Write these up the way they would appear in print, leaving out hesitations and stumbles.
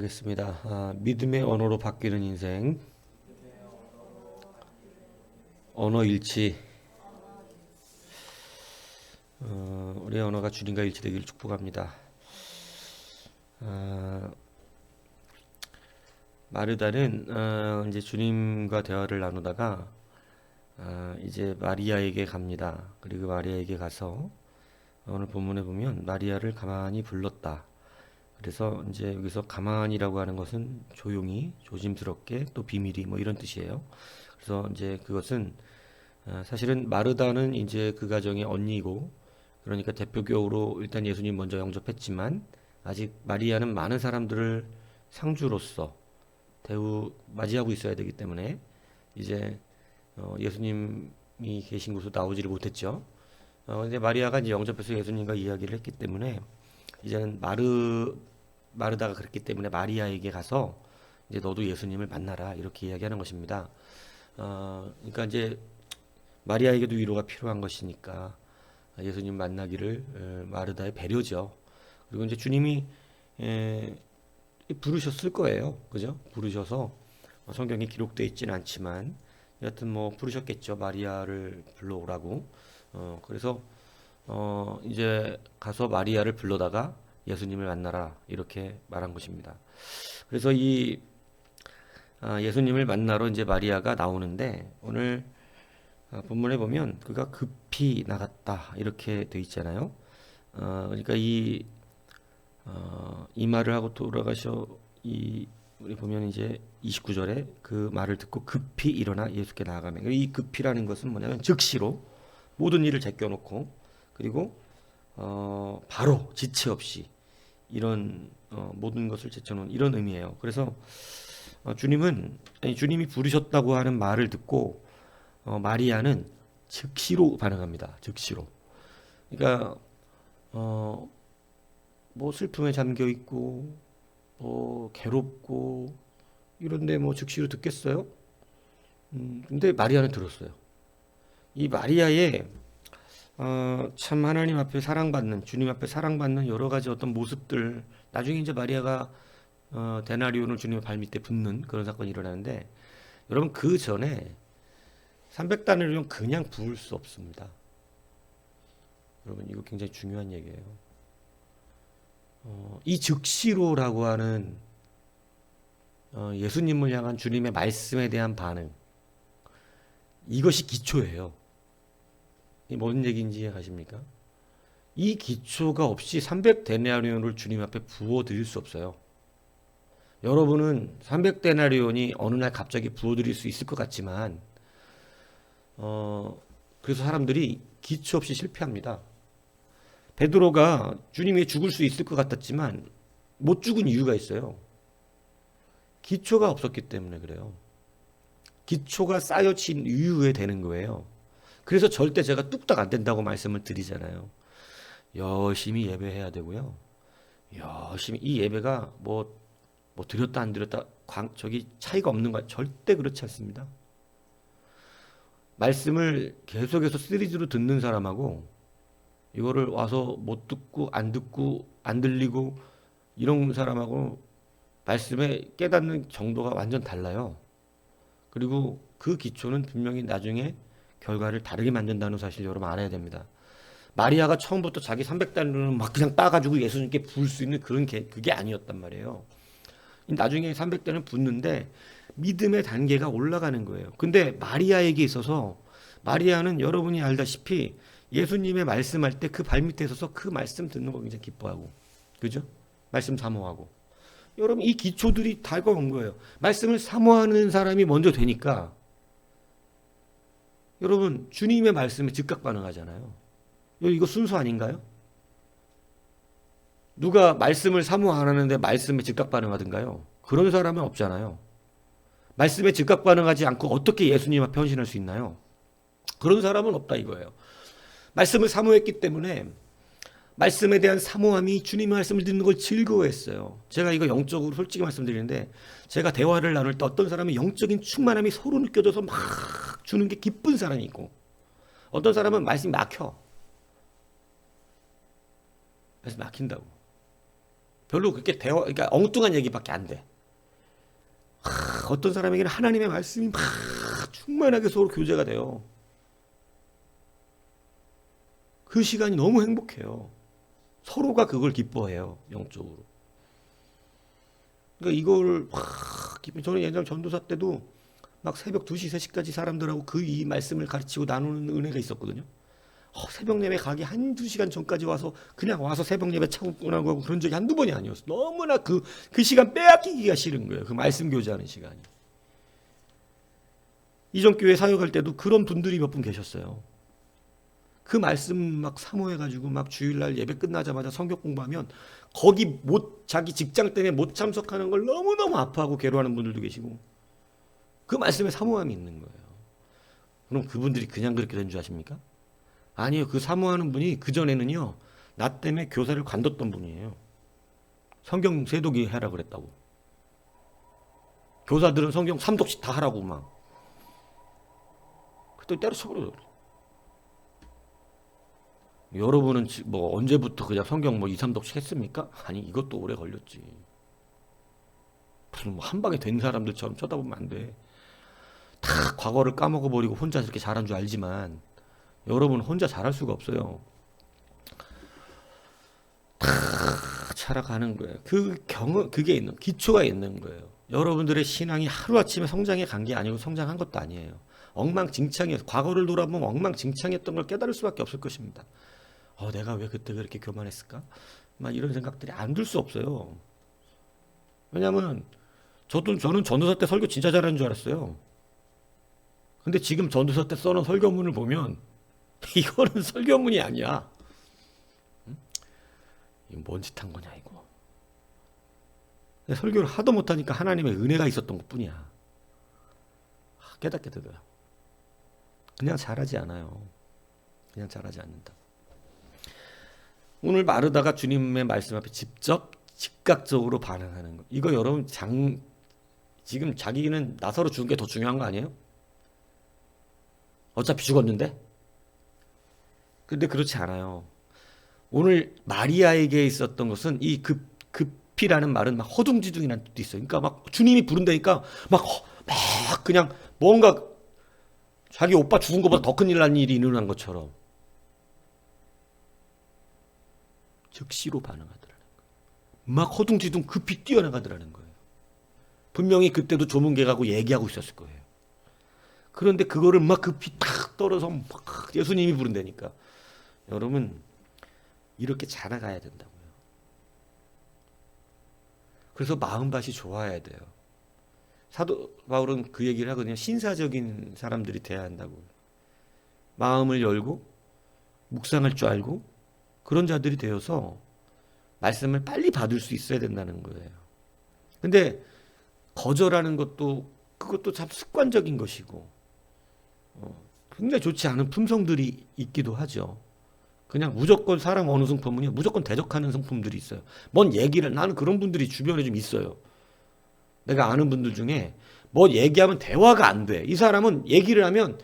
하겠습니다. 믿음의 언어로 바뀌는 인생, 언어 일치. 우리의 언어가 주님과 일치되기를 축복합니다. 마르다는 이제 주님과 대화를 나누다가 이제 마리아에게 갑니다. 그리고 마리아에게 가서 오늘 본문에 보면 마리아를 가만히 불렀다. 그래서 이제 여기서 가만히라고 하는 것은 조용히, 조심스럽게, 또 비밀이 뭐 이런 뜻이에요. 그래서 이제 그것은 사실은 마르다는 이제 그 가정의 언니고, 그러니까 대표적으로 일단 예수님 먼저 영접했지만 아직 마리아는 많은 사람들을 상주로서 맞이하고 있어야 되기 때문에 이제 예수님이 계신 곳으로 나오지를 못했죠. 근데 마리아가 이제 영접해서 예수님과 이야기를 했기 때문에 이제는 마르다가 그랬기 때문에 마리아에게 가서 이제 너도 예수님을 만나라 이렇게 이야기하는 것입니다. 그러니까 이제 마리아에게도 위로가 필요한 것이니까 예수님 만나기를 마르다의 배려죠. 그리고 이제 주님이 부르셨을 거예요, 그죠? 부르셔서 성경에 기록되어 있지는 않지만 여하튼 뭐 부르셨겠죠. 마리아를 불러오라고. 그래서 이제 가서 마리아를 불러다가 예수님을 만나라 이렇게 말한 것입니다. 그래서 이 예수님을 만나러 이제 마리아가 나오는데 오늘 본문에 보면 그가 급히 나갔다 이렇게 돼 있잖아요. 그러니까 이 말을 하고 돌아가셔 우리 보면 이제 29절에 그 말을 듣고 급히 일어나 예수께 나아가면 이 급히라는 것은 뭐냐면 즉시로 모든 일을 제껴놓고 그리고 바로 지체 없이 이런 모든 것을 제쳐놓은 이런 의미예요. 그래서 주님이 부르셨다고 하는 말을 듣고 마리아는 즉시로 반응합니다. 즉시로. 그러니까 뭐 슬픔에 잠겨 있고 뭐 괴롭고 이런데 뭐 즉시로 듣겠어요? 근데 마리아는 들었어요. 이 마리아의 참 하나님 앞에 사랑받는, 주님 앞에 사랑받는 여러 가지 어떤 모습들, 나중에 이제 마리아가 데나리온을 주님의 발 밑에 붓는 그런 사건이 일어나는데, 여러분 그 전에 300다나리온 그냥 부을 수 없습니다. 여러분 이거 굉장히 중요한 얘기예요. 이 즉시로라고 하는 예수님을 향한 주님의 말씀에 대한 반응, 이것이 기초예요. 이 뭔 얘기인지 아십니까? 이 기초가 없이 300데나리온을 주님 앞에 부어드릴 수 없어요. 여러분은 300데나리온이 어느 날 갑자기 부어드릴 수 있을 것 같지만 그래서 사람들이 기초 없이 실패합니다. 베드로가 주님이 죽을 수 있을 것 같았지만 못 죽은 이유가 있어요. 기초가 없었기 때문에 그래요. 기초가 쌓여진 이후에 되는 거예요. 그래서 절대 제가 뚝딱 안 된다고 말씀을 드리잖아요. 열심히 예배해야 되고요. 열심히 이 예배가 뭐 드렸다 안 드렸다 저기 차이가 없는 거야. 절대 그렇지 않습니다. 말씀을 계속해서 시리즈로 듣는 사람하고 이거를 와서 못 듣고 안 들리고 이런 사람하고 말씀에 깨닫는 정도가 완전 달라요. 그리고 그 기초는 분명히 나중에 결과를 다르게 만든다는 사실 여러분 알아야 됩니다. 마리아가 처음부터 자기 300달러는 막 그냥 따가지고 예수님께 부을 수 있는 그게 아니었단 말이에요. 나중에 300달러는 붓는데 믿음의 단계가 올라가는 거예요. 근데 마리아에게 있어서 마리아는 여러분이 알다시피 예수님의 말씀할 때 그 발밑에 서서 그 말씀 듣는 거 굉장히 기뻐하고, 그죠? 말씀 사모하고. 여러분 이 기초들이 다가온 거예요. 말씀을 사모하는 사람이 먼저 되니까 여러분 주님의 말씀에 즉각 반응하잖아요. 이거 순서 아닌가요? 누가 말씀을 사모 안 하는데 말씀에 즉각 반응하든가요? 그런 사람은 없잖아요. 말씀에 즉각 반응하지 않고 어떻게 예수님 앞에 헌신할 수 있나요? 그런 사람은 없다 이거예요. 말씀을 사모했기 때문에 말씀에 대한 사모함이 주님의 말씀을 듣는 걸 즐거워했어요. 제가 이거 영적으로 솔직히 말씀드리는데 제가 대화를 나눌 때 어떤 사람은 영적인 충만함이 서로 느껴져서 막 주는 게 기쁜 사람이 있고 어떤 사람은 말씀이 막혀. 말씀 막힌다고. 별로 그렇게 그러니까 엉뚱한 얘기밖에 안 돼. 어떤 사람에게는 하나님의 말씀이 막 충만하게 서로 교제가 돼요. 그 시간이 너무 행복해요. 서로가 그걸 기뻐해요, 영적으로. 그러니까 이걸 저는 예전 전도사 때도 막 새벽 2시, 3시까지 사람들하고 그 이 말씀을 가르치고 나누는 은혜가 있었거든요. 새벽 예배 가기 1-2시간 전까지 와서 그냥 와서 새벽 예배 참고나고 하고 그런 적이 한두 번이 아니었어. 너무나 그 시간 빼앗기기가 싫은 거예요. 그 말씀 교제하는 시간이. 이전 교회 사역할 때도 그런 분들이 몇 분 계셨어요. 그 말씀 막 사모해가지고 막 주일날 예배 끝나자마자 성경 공부하면 거기 자기 직장 때문에 못 참석하는 걸 너무너무 아파하고 괴로워하는 분들도 계시고 그 말씀에 사모함이 있는 거예요. 그럼 그분들이 그냥 그렇게 된 줄 아십니까? 아니요. 그 사모하는 분이 그전에는요. 나 때문에 교사를 관뒀던 분이에요. 성경 세독이 하라 그랬다고. 교사들은 성경 3독씩 다 하라고 막. 그때 때려쳐버려요. 여러분은 뭐 언제부터 그냥 성경 뭐 2-3독씩 했습니까? 아니 이것도 오래 걸렸지. 무슨 뭐 한 방에 된 사람들처럼 쳐다보면 안 돼. 다 과거를 까먹어버리고 혼자 이렇게 잘한 줄 알지만 여러분 혼자 잘할 수가 없어요. 다 살아가는 거예요. 그게 있는 기초가 있는 거예요. 여러분들의 신앙이 하루아침에 성장해 간 게 아니고 성장한 것도 아니에요. 엉망진창이었어요. 과거를 돌아보면 엉망진창이었던 걸 깨달을 수밖에 없을 것입니다. 내가 왜 그때 그렇게 교만했을까? 막 이런 생각들이 안 들 수 없어요. 왜냐하면 저는 전도사 때 설교 진짜 잘하는 줄 알았어요. 근데 지금 전도사 때 써놓은 설교문을 보면 이거는 설교문이 아니야. 이거 뭔 짓 한 거냐 이거. 설교를 하도 못하니까 하나님의 은혜가 있었던 것뿐이야. 깨닫게 되더라. 그냥 잘하지 않아요. 그냥 잘하지 않는다. 오늘 마르다가 주님의 말씀 앞에 즉각적으로 반응하는 거. 이거 여러분 지금 자기는 나사로 죽은 게 더 중요한 거 아니에요? 어차피 죽었는데? 근데 그렇지 않아요. 오늘 마리아에게 있었던 것은 이 급히라는 말은 막 허둥지둥이라는 뜻도 있어요. 그러니까 막 주님이 부른다니까 막 그냥 뭔가 자기 오빠 죽은 것보다 더 큰일 난 일이 일어난 것처럼 즉시로 반응하더라는 거예요. 막 허둥지둥 급히 뛰어나가더라는 거예요. 분명히 그때도 조문객하고 얘기하고 있었을 거예요. 그런데 그거를 막 급히 탁 떨어서 막 예수님이 부른다니까. 여러분 이렇게 자라가야 된다고요. 그래서 마음밭이 좋아야 돼요. 사도 바울은 그 얘기를 하거든요. 신사적인 사람들이 돼야 한다고. 마음을 열고 묵상할 줄 알고 그런 자들이 되어서 말씀을 빨리 받을 수 있어야 된다는 거예요. 근데 거절하는 그것도 참 습관적인 것이고 굉장히 좋지 않은 품성들이 있기도 하죠. 그냥 무조건 사람 어느 성품은요, 무조건 대적하는 성품들이 있어요. 뭔 얘기를, 나는 그런 분들이 주변에 좀 있어요. 내가 아는 분들 중에 뭐 얘기하면 대화가 안 돼. 이 사람은 얘기를 하면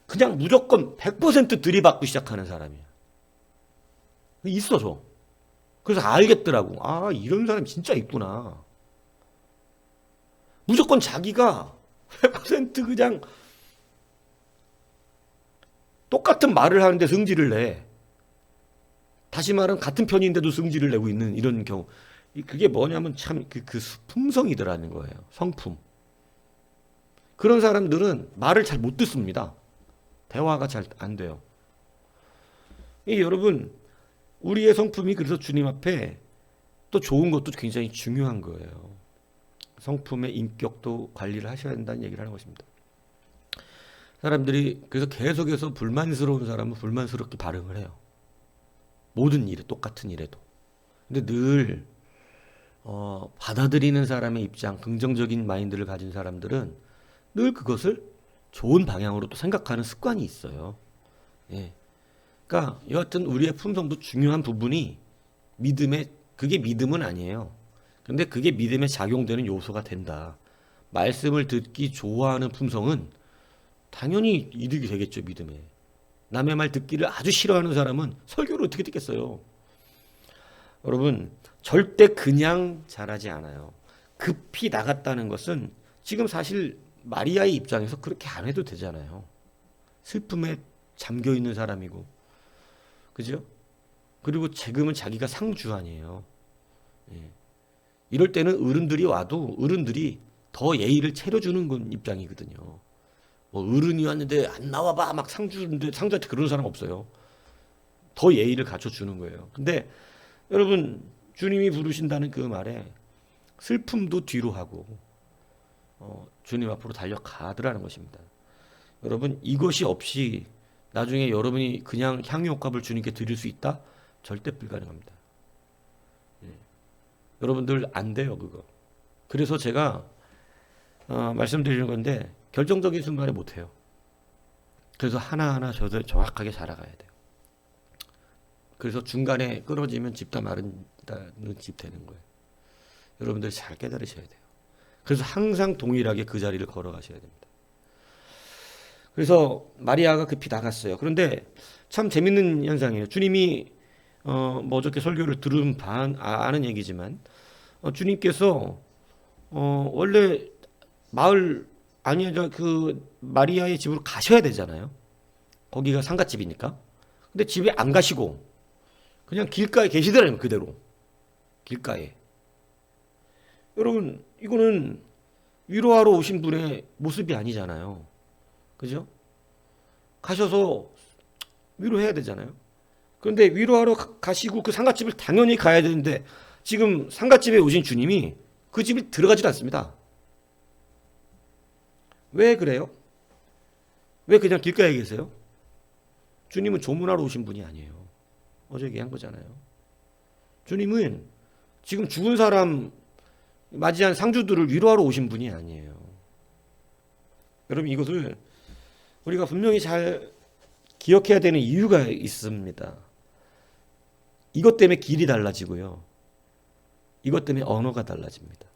그냥 무조건 100% 들이받고 시작하는 사람이야. 있어. 그래서 알겠더라고. 이런 사람이 진짜 있구나. 무조건 자기가 100% 그냥 똑같은 말을 하는데 성질을 내. 다시 말하면 같은 편인데도 성질을 내고 있는 이런 경우. 그게 뭐냐면 참 그 품성이더라는 거예요. 성품. 그런 사람들은 말을 잘 못 듣습니다. 대화가 잘 안 돼요. 여러분, 우리의 성품이 그래서 주님 앞에 또 좋은 것도 굉장히 중요한 거예요. 성품의 인격도 관리를 하셔야 된다는 얘기를 하는 것입니다. 사람들이 그래서 계속해서 불만스러운 사람은 불만스럽게 반응을 해요. 모든 일에, 똑같은 일에도. 근데 늘 받아들이는 사람의 입장, 긍정적인 마인드를 가진 사람들은 늘 그것을 좋은 방향으로 또 생각하는 습관이 있어요. 예. 그러니까 여하튼 우리의 품성도 중요한 부분이 그게 믿음은 아니에요. 근데 그게 믿음에 작용되는 요소가 된다. 말씀을 듣기 좋아하는 품성은 당연히 이득이 되겠죠, 믿음에. 남의 말 듣기를 아주 싫어하는 사람은 설교를 어떻게 듣겠어요? 여러분, 절대 그냥 자라지 않아요. 급히 나갔다는 것은 지금 사실 마리아의 입장에서 그렇게 안 해도 되잖아요. 슬픔에 잠겨 있는 사람이고, 그죠? 그리고 지금은 자기가 상주 아니에요. 예. 이럴 때는 어른들이 와도 어른들이 더 예의를 차려주는 건 입장이거든요. 뭐 어른이 왔는데 안 나와봐 막 상주인데 상주한테 그러는 사람 없어요. 더 예의를 갖춰주는 거예요. 근데 여러분 주님이 부르신다는 그 말에 슬픔도 뒤로 하고 주님 앞으로 달려가더라는 것입니다. 여러분 이것이 없이 나중에 여러분이 그냥 향유옥합을 주님께 드릴 수 있다? 절대 불가능합니다. 예. 여러분들 안 돼요 그거. 그래서 제가 말씀드리는 건데 결정적인 순간에 못해요. 그래서 하나하나 저도 정확하게 살아가야 돼요. 그래서 중간에 끊어지면 집 다 마른다는 집 되는 거예요. 여러분들 잘 깨달으셔야 돼요. 그래서 항상 동일하게 그 자리를 걸어가셔야 됩니다. 그래서 마리아가 급히 나갔어요. 그런데 참 재밌는 현상이에요. 주님이 뭐 어저께 설교를 들은 아는 얘기지만 주님께서 원래 마을 아니야 그 마리아의 집으로 가셔야 되잖아요. 거기가 상갓집이니까. 근데 집에 안 가시고 그냥 길가에 계시더라고요. 그대로 길가에. 여러분 이거는 위로하러 오신 분의 모습이 아니잖아요. 그죠? 가셔서 위로해야 되잖아요. 그런데 위로하러 가시고 그 상갓집을 당연히 가야 되는데 지금 상갓집에 오신 주님이 그 집에 들어가지도 않습니다. 왜 그래요? 왜 그냥 길가에 계세요? 주님은 조문하러 오신 분이 아니에요. 어제 얘기한 거잖아요. 주님은 지금 죽은 사람 맞이한 상주들을 위로하러 오신 분이 아니에요. 여러분 이것을 우리가 분명히 잘 기억해야 되는 이유가 있습니다. 이것 때문에 길이 달라지고요. 이것 때문에 언어가 달라집니다.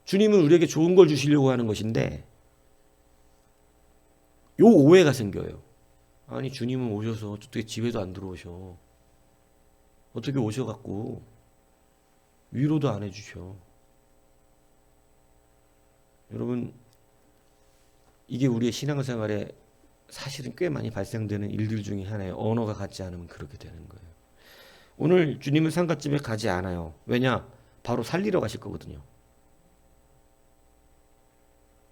주님은 우리에게 좋은 걸 주시려고 하는 것인데 요 오해가 생겨요. 아니 주님은 오셔서 어떻게 집에도 안 들어오셔. 어떻게 오셔갖고 위로도 안 해주셔. 여러분 이게 우리의 신앙생활에 사실은 꽤 많이 발생되는 일들 중에 하나예요. 언어가 같지 않으면 그렇게 되는 거예요. 오늘 주님은 상갓집에 가지 않아요. 왜냐? 바로 살리러 가실 거거든요.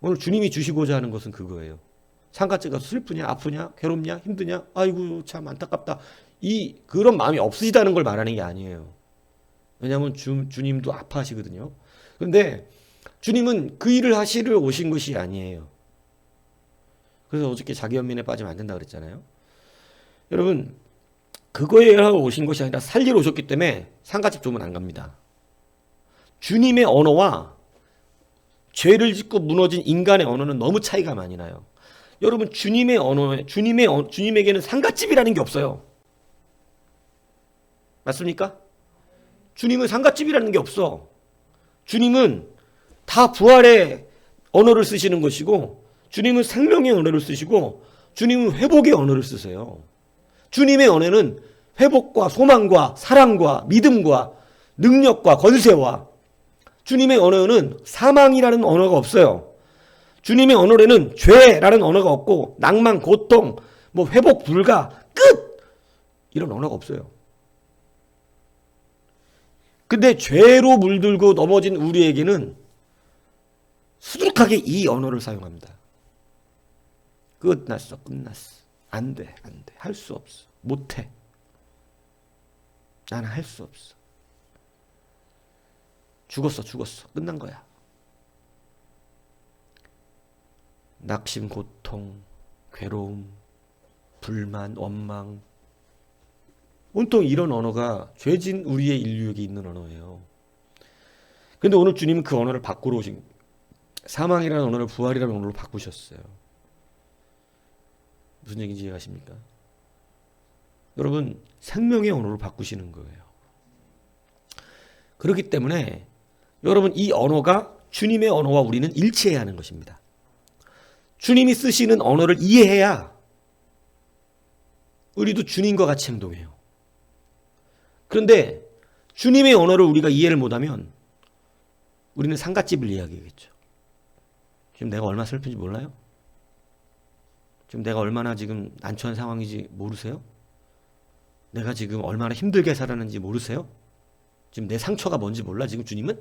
오늘 주님이 주시고자 하는 것은 그거예요. 상갓집 가서 슬프냐, 아프냐, 괴롭냐, 힘드냐, 아이고 참 안타깝다. 그런 마음이 없으시다는 걸 말하는 게 아니에요. 왜냐하면 주님도 아파하시거든요. 그런데 주님은 그 일을 하시러 오신 것이 아니에요. 그래서 어저께 자기 연민에 빠지면 안 된다 그랬잖아요. 여러분 그거에 하고 오신 것이 아니라 살리러 오셨기 때문에 상갓집 조문 안 갑니다. 주님의 언어와 죄를 짓고 무너진 인간의 언어는 너무 차이가 많이 나요. 여러분 주님의 언어에 주님에게는 상갓집이라는 게 없어요. 맞습니까? 주님은 상갓집이라는 게 없어. 주님은 다 부활의 언어를 쓰시는 것이고 주님은 생명의 언어를 쓰시고 주님은 회복의 언어를 쓰세요. 주님의 언어는 회복과 소망과 사랑과 믿음과 능력과 권세와 주님의 언어는 사망이라는 언어가 없어요. 주님의 언어에는 죄라는 언어가 없고 낭만, 고통, 뭐 회복 불가, 끝! 이런 언어가 없어요. 근데 죄로 물들고 넘어진 우리에게는 수두룩하게 이 언어를 사용합니다. 끝났어. 안 돼. 할 수 없어. 못해. 나는 할 수 없어. 죽었어. 끝난 거야. 낙심, 고통, 괴로움, 불만, 원망. 온통 이런 언어가 죄진 우리의 인류에게 있는 언어예요. 그런데 오늘 주님은 그 언어를 바꾸러 오신 사망이라는 언어를 부활이라는 언어로 바꾸셨어요. 무슨 얘기인지 이해가십니까? 여러분 생명의 언어로 바꾸시는 거예요. 그렇기 때문에 여러분 이 언어가 주님의 언어와 우리는 일치해야 하는 것입니다. 주님이 쓰시는 언어를 이해해야 우리도 주님과 같이 행동해요. 그런데 주님의 언어를 우리가 이해를 못하면 우리는 상갓집을 이야기하겠죠. 지금 내가 얼마나 슬픈지 몰라요? 지금 내가 얼마나 지금 난처한 상황인지 모르세요? 내가 지금 얼마나 힘들게 살았는지 모르세요? 지금 내 상처가 뭔지 몰라 지금 주님은?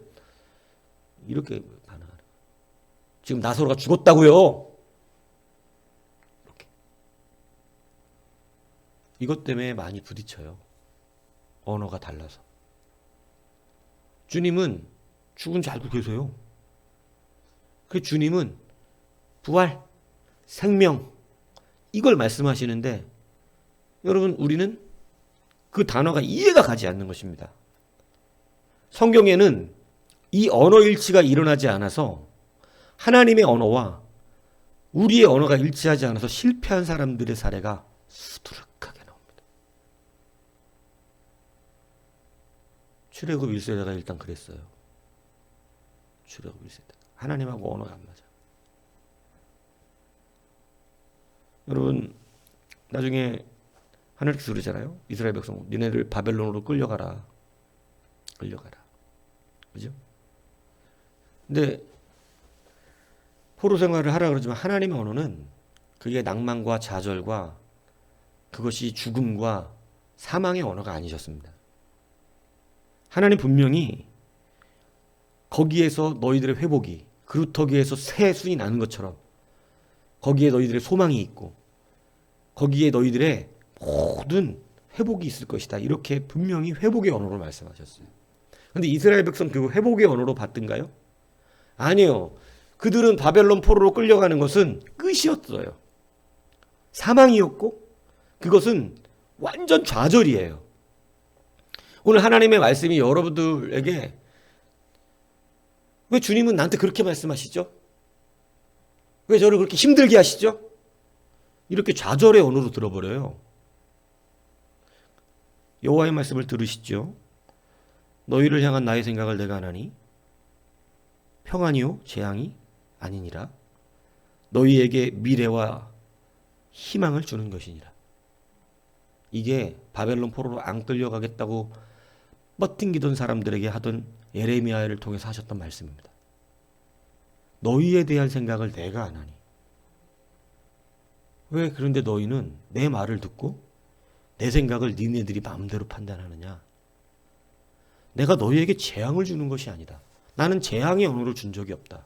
이렇게 반응하는 거예요. 지금 나사로가 죽었다고요. 이렇게. 이것 때문에 많이 부딪혀요. 언어가 달라서. 주님은 죽은 줄 알고 계세요. 그 주님은 부활, 생명 이걸 말씀하시는데 여러분 우리는 그 단어가 이해가 가지 않는 것입니다. 성경에는 이 언어 일치가 일어나지 않아서 하나님의 언어와 우리의 언어가 일치하지 않아서 실패한 사람들의 사례가 수두룩하게 나옵니다. 출애굽 1세대가 일단 그랬어요. 출애굽 1세대. 하나님하고 언어가 안 맞아. 여러분 나중에 하늘께서 그러잖아요. 이스라엘 백성 니네들 바벨론으로 끌려가라. 그죠? 근데 포로 생활을 하라 그러지만 하나님의 언어는 그게 낭만과 좌절과 그것이 죽음과 사망의 언어가 아니셨습니다. 하나님 분명히 거기에서 너희들의 회복이 그루터기에서 새 순이 나는 것처럼 거기에 너희들의 소망이 있고 거기에 너희들의 모든 회복이 있을 것이다. 이렇게 분명히 회복의 언어로 말씀하셨어요. 그런데 이스라엘 백성 그 회복의 언어로 받든가요? 아니요. 그들은 바벨론 포로로 끌려가는 것은 끝이었어요. 사망이었고 그것은 완전 좌절이에요. 오늘 하나님의 말씀이 여러분들에게 왜 주님은 나한테 그렇게 말씀하시죠? 왜 저를 그렇게 힘들게 하시죠? 이렇게 좌절의 언어로 들어버려요. 여호와의 말씀을 들으시죠. 너희를 향한 나의 생각을 내가 아나니 평안이요 재앙이 아니니라. 너희에게 미래와 희망을 주는 것이니라. 이게 바벨론 포로로 안 끌려가겠다고 뻗팅기던 사람들에게 하던 예레미야를 통해서 하셨던 말씀입니다. 너희에 대한 생각을 내가 아나니. 왜 그런데 너희는 내 말을 듣고 내 생각을 니네들이 마음대로 판단하느냐. 내가 너희에게 재앙을 주는 것이 아니다. 나는 재앙의 언어를 준 적이 없다.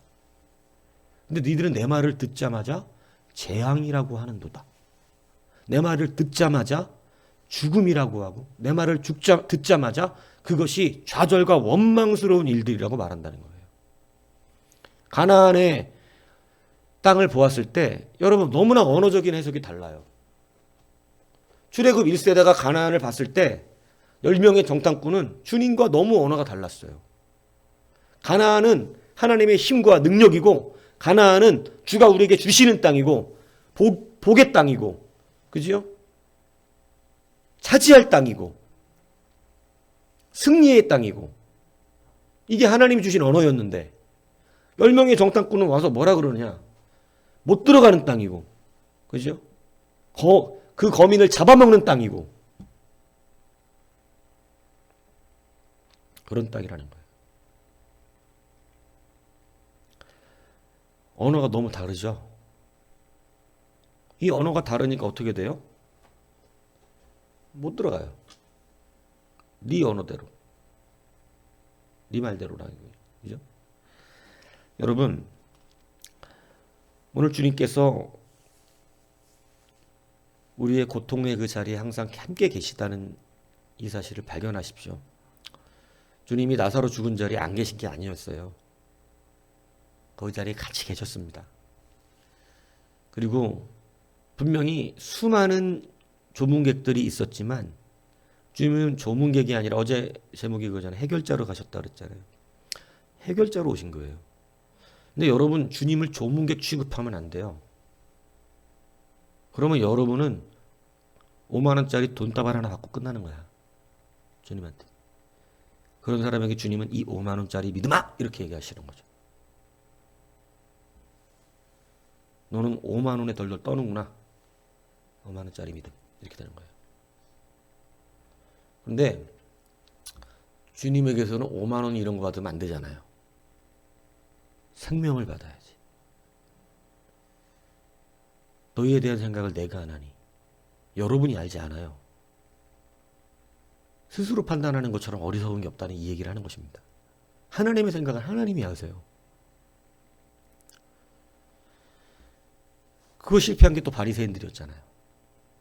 근데 니들은 내 말을 듣자마자 재앙이라고 하는도다. 내 말을 듣자마자 죽음이라고 하고 내 말을 듣자마자 그것이 좌절과 원망스러운 일들이라고 말한다는 거예요. 가나안의 땅을 보았을 때 여러분 너무나 언어적인 해석이 달라요. 출애굽 1세대가 가나안을 봤을 때 10명의 정탐꾼은 주님과 너무 언어가 달랐어요. 가나안은 하나님의 힘과 능력이고 가나안은 주가 우리에게 주시는 땅이고 복의 땅이고 그지요? 차지할 땅이고 승리의 땅이고 이게 하나님이 주신 언어였는데 10명의 정탐꾼은 와서 뭐라 그러느냐. 못 들어가는 땅이고 그죠? 그 거민을 잡아먹는 땅이고 그런 땅이라는 거예요. 언어가 너무 다르죠. 이 언어가 다르니까 어떻게 돼요? 못 들어가요. 네 언어대로. 네 말대로라는 거예요. 그죠? 여러분, 오늘 주님께서 우리의 고통의 그 자리에 항상 함께 계시다는 이 사실을 발견하십시오. 주님이 나사로 죽은 자리에 안 계신 게 아니었어요. 그 자리에 같이 계셨습니다. 그리고 분명히 수많은 조문객들이 있었지만 주님은 조문객이 아니라 어제 제목이 그거잖아요. 해결자로 가셨다 그랬잖아요. 해결자로 오신 거예요. 근데 여러분 주님을 조문객 취급하면 안 돼요. 그러면 여러분은 5만 원짜리 돈다발 하나 받고 끝나는 거야. 주님한테. 그런 사람에게 주님은 이 5만 원짜리 믿음아! 이렇게 얘기하시는 거죠. 너는 5만 원에 덜덜 떠는구나. 5만 원짜리 믿음. 이렇게 되는 거예요. 그런데 주님에게서는 5만 원 이런 거 받으면 안 되잖아요. 생명을 받아야지. 너희에 대한 생각을 내가 안 하니 여러분이 알지 않아요. 스스로 판단하는 것처럼 어리석은 게 없다는 이 얘기를 하는 것입니다. 하나님의 생각은 하나님이 아세요. 그거 실패한 게 또 바리새인들이었잖아요.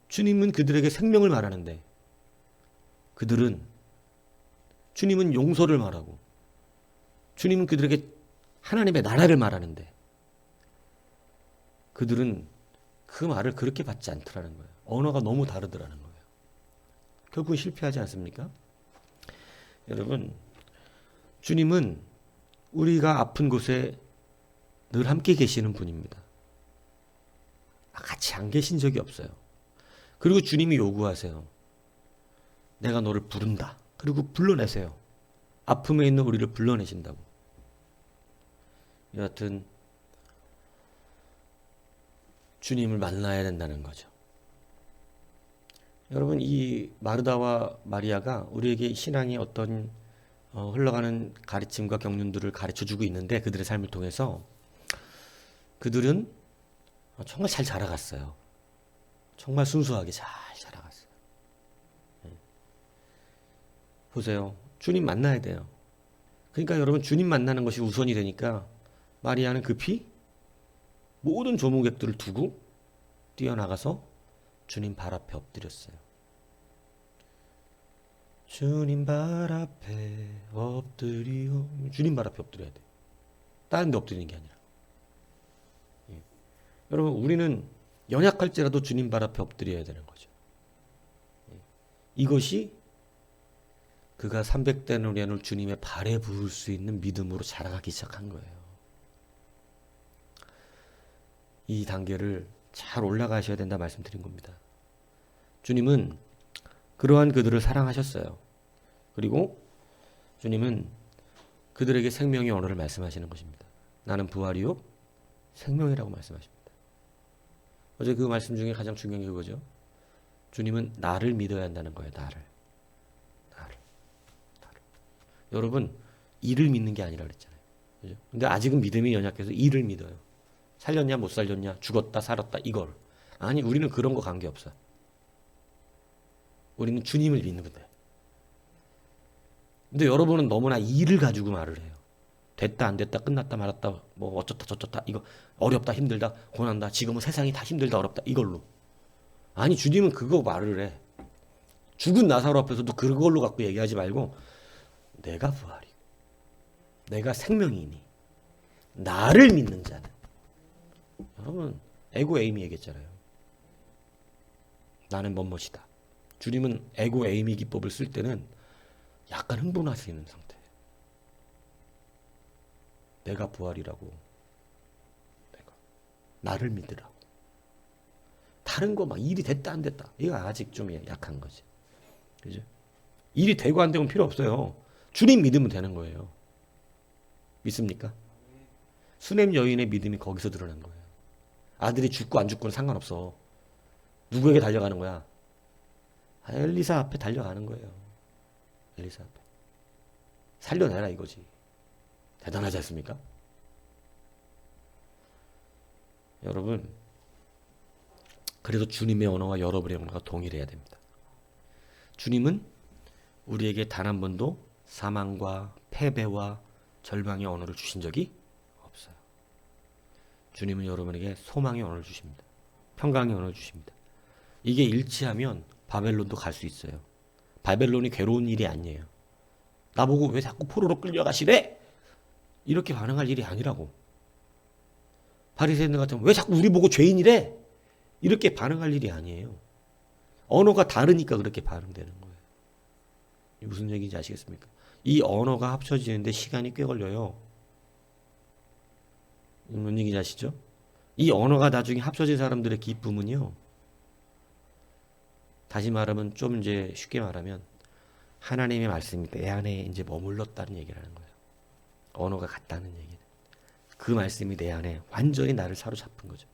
주님은 그들에게 생명을 말하는데 주님은 용서를 말하고 주님은 그들에게 하나님의 나라를 말하는데 그들은 그 말을 그렇게 받지 않더라는 거예요. 언어가 너무 다르더라는 거예요. 결국은 실패하지 않습니까? 여러분, 주님은 우리가 아픈 곳에 늘 함께 계시는 분입니다. 같이 안 계신 적이 없어요. 그리고 주님이 요구하세요. 내가 너를 부른다. 그리고 불러내세요. 아픔에 있는 우리를 불러내신다고. 여하튼 주님을 만나야 된다는 거죠. 여러분, 이 마르다와 마리아가 우리에게 신앙의 어떤 흘러가는 가르침과 경륜들을 가르쳐주고 있는데 그들의 삶을 통해서 그들은 정말 잘 자라갔어요. 정말 순수하게 잘 자라갔어요. 보세요. 주님 만나야 돼요. 그러니까 여러분, 주님 만나는 것이 우선이 되니까 마리아는 급히 모든 조문객들을 두고 뛰어나가서 주님 발 앞에 엎드렸어요. 주님 발 앞에 엎드리오. 주님 발 앞에 엎드려야 돼. 다른 데 엎드리는 게 아니라. 예. 여러분, 우리는 연약할지라도 주님 발 앞에 엎드려야 되는 거죠. 예. 이것이 그가 300데나리온을 주님의 발에 부을 수 있는 믿음으로 자라가기 시작한 거예요. 이 단계를 잘 올라가셔야 된다 말씀드린 겁니다. 주님은 그러한 그들을 사랑하셨어요. 그리고 주님은 그들에게 생명의 언어를 말씀하시는 것입니다. 나는 부활이요 생명이라고 말씀하십니다. 어제 그 말씀 중에 가장 중요한 게 그거죠. 주님은 나를 믿어야 한다는 거예요. 나를. 여러분, 이를 믿는 게 아니라 그랬잖아요. 그죠? 근데 아직은 믿음이 연약해서 이를 믿어요. 살렸냐 못 살렸냐, 죽었다 살았다 이걸. 아니, 우리는 그런 거 관계없어. 우리는 주님을 믿는 건데. 근데 여러분은 너무나 이를 가지고 말을 해요. 됐다 안 됐다 끝났다 말았다 뭐 어쩌다 저쩌다 이거 어렵다 힘들다 고난다 지금은 세상이 다 힘들다 어렵다 이걸로. 아니, 주님은 그거 말을 해. 죽은 나사로 앞에서도 그걸로 갖고 얘기하지 말고 내가 부활이고 내가 생명이니 나를 믿는 자는. 여러분, 에고 에임이 얘기했잖아요. 나는 멋멋이다. 주님은 에고 에이미 기법을 쓸 때는 약간 흥분할 수 있는 상태. 내가 부활이라고. 내가 나를 믿으라고. 다른 거 막 일이 됐다 안 됐다. 이거 아직 좀 약한 거지. 그죠? 일이 되고 안 되면 필요 없어요. 주님 믿으면 되는 거예요. 믿습니까? 수냄 여인의 믿음이 거기서 드러난 거예요. 아들이 죽고 안 죽고는 상관없어. 누구에게 달려가는 거야? 엘리사 앞에 달려가는 거예요. 엘리사 앞에. 살려내라 이거지. 대단하지 않습니까? 여러분, 그래서 주님의 언어와 여러분의 언어가 동일해야 됩니다. 주님은 우리에게 단 한 번도 사망과 패배와 절망의 언어를 주신 적이 없어요. 주님은 여러분에게 소망의 언어를 주십니다. 평강의 언어를 주십니다. 이게 일치하면 바벨론도 갈 수 있어요. 바벨론이 괴로운 일이 아니에요. 나보고 왜 자꾸 포로로 끌려가시래? 이렇게 반응할 일이 아니라고. 바리새인들 같으면 왜 자꾸 우리 보고 죄인이래? 이렇게 반응할 일이 아니에요. 언어가 다르니까 그렇게 반응되는 거예요. 무슨 얘기인지 아시겠습니까? 이 언어가 합쳐지는데 시간이 꽤 걸려요. 무슨 얘기인지 아시죠? 이 언어가 나중에 합쳐진 사람들의 기쁨은요. 다시 말하면 좀 이제 쉽게 말하면 하나님의 말씀이 내 안에 이제 머물렀다는 얘기를 하는 거예요. 언어가 같다는 얘기는. 그 말씀이 내 안에 완전히 나를 사로잡은 거죠.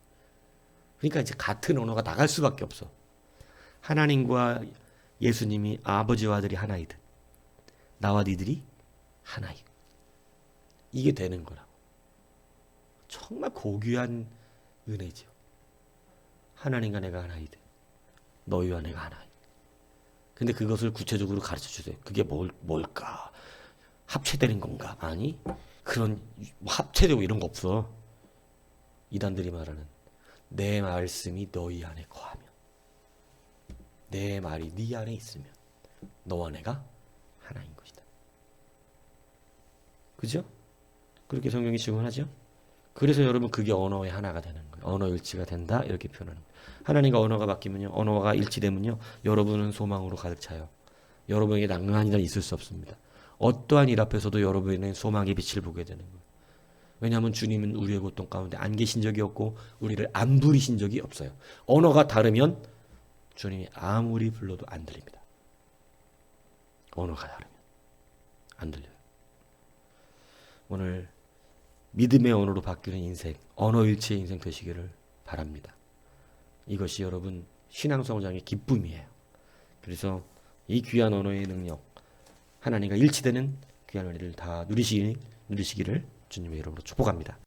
그러니까 이제 같은 언어가 나갈 수밖에 없어. 하나님과 예수님이 아버지와 아들이 하나이듯 나와 니들이 하나이고. 이게 되는 거라고. 정말 고귀한 은혜죠. 하나님과 내가 하나이되 너희와 내가 하나이. 근데 그것을 구체적으로 가르쳐 주세요. 그게 뭘까? 합체되는 건가? 아니, 그런 합체되고 이런 거 없어. 이단들이 말하는 내 말씀이 너희 안에 거하면, 내 말이 네 안에 있으면 너와 내가 하나인 것이다. 그죠? 그렇게 성경이 증언하죠? 그래서 여러분 그게 언어의 하나가 되는 거예요. 언어 일치가 된다 이렇게 표현하는 거예요. 하나님과 언어가 바뀌면요, 언어가 일치되면요, 여러분은 소망으로 가득 차요. 여러분에게 낭만한 일은 있을 수 없습니다. 어떠한 일 앞에서도 여러분은 소망의 빛을 보게 되는 거예요. 왜냐하면 주님은 우리의 고통 가운데 안 계신 적이 없고 우리를 안 부리신 적이 없어요. 언어가 다르면 주님이 아무리 불러도 안 들립니다. 언어가 다르면 안 들려요. 오늘 믿음의 언어로 바뀌는 인생, 언어 일치의 인생 되시기를 바랍니다. 이것이 여러분 신앙성장의 기쁨이에요. 그래서 이 귀한 언어의 능력, 하나님과 일치되는 귀한 은혜를 다 누리시기를 주님의 이름으로 축복합니다.